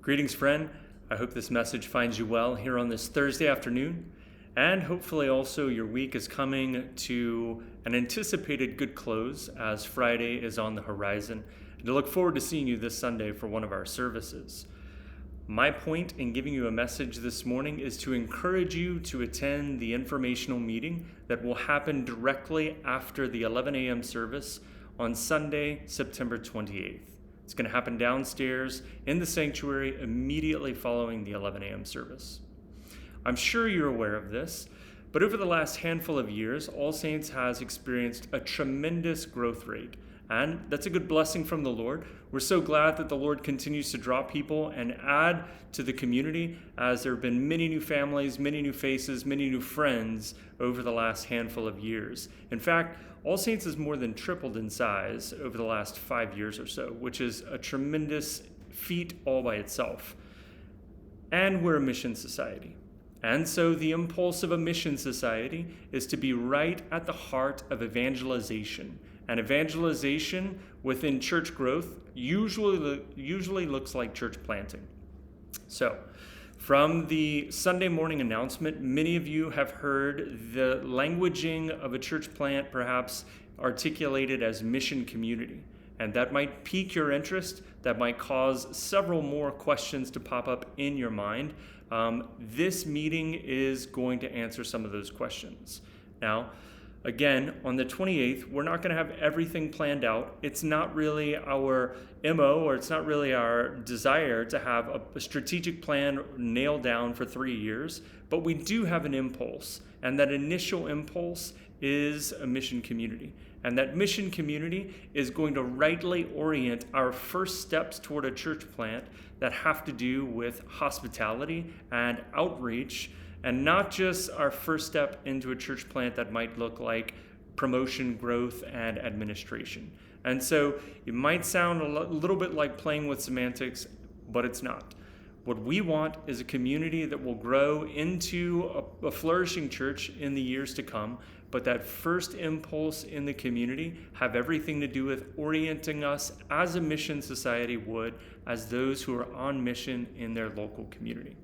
Greetings, friend. I hope this message finds you well here on this Thursday afternoon, and hopefully also your week is coming to an anticipated good close as Friday is on the horizon. And I look forward to seeing you this Sunday for one of our services. My point in giving you a message this morning is to encourage you to attend the informational meeting that will happen directly after the 11 a.m. service on Sunday, September 28th. It's going to happen downstairs in the sanctuary immediately following the 11 a.m. service. I'm sure you're aware of this, but over the last handful of years, All Saints has experienced a tremendous growth rate, and that's a good blessing from the Lord. We're so glad that the Lord continues to draw people and add to the community, as there have been many new families, many new faces, many new friends over the last handful of years. In fact, All Saints has more than tripled in size over the last 5 years or so, which is a tremendous feat all by itself. And we're a mission society. And so the impulse of a mission society is to be right at the heart of evangelization. And evangelization within church growth usually looks like church planting. So, from the Sunday morning announcement, many of you have heard the languaging of a church plant perhaps articulated as mission community. And that might pique your interest. That might cause several more questions to pop up in your mind. This meeting is going to answer some of those questions. Now, again, on the 28th, we're not going to have everything planned out. It's not really our MO, or it's not really our desire to have a strategic plan nailed down for 3 years, but we do have an impulse, and that initial impulse is a mission community. And that mission community is going to rightly orient our first steps toward a church plant that have to do with hospitality and outreach, and not just our first step into a church plant that might look like promotion, growth, and administration. And so it might sound a little bit like playing with semantics, but it's not. What we want is a community that will grow into a flourishing church in the years to come, but that first impulse in the community have everything to do with orienting us as a mission society would, as those who are on mission in their local community.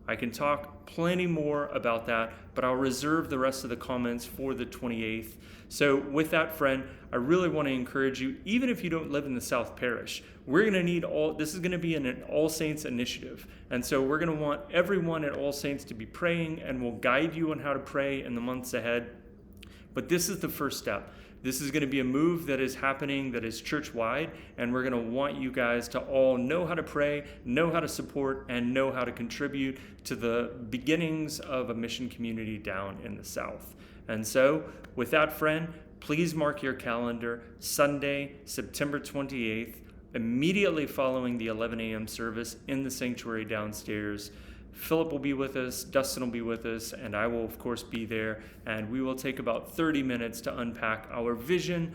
I can talk plenty more about that, but I'll reserve the rest of the comments for the 28th. So with that, friend, I really want to encourage you, even if you don't live in the South Parish, we're going to need this is going to be an All Saints initiative. And so we're going to want everyone at All Saints to be praying, and we'll guide you on how to pray in the months ahead. But this is the first step. This is going to be a move that is happening, that is church-wide, and we're going to want you guys to all know how to pray, know how to support, and know how to contribute to the beginnings of a mission community down in the South. And so, with that, friend, please mark your calendar, Sunday, September 28th, immediately following the 11 a.m. service in the sanctuary downstairs. Philip will be with us, Dustin will be with us, and I will, of course, be there. And we will take about 30 minutes to unpack our vision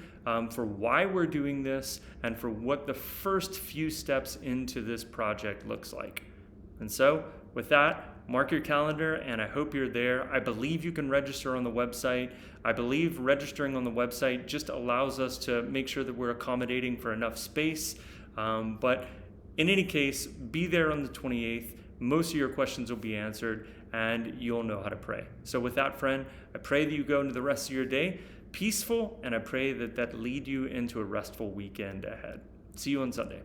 for why we're doing this and for what the first few steps into this project looks like. And so, with that, mark your calendar, and I hope you're there. I believe you can register on the website. I believe registering on the website just allows us to make sure that we're accommodating for enough space. But in any case, be there on the 28th. Most of your questions will be answered, and you'll know how to pray. So with that, friend, I pray that you go into the rest of your day peaceful, and I pray that lead you into a restful weekend ahead. See you on Sunday.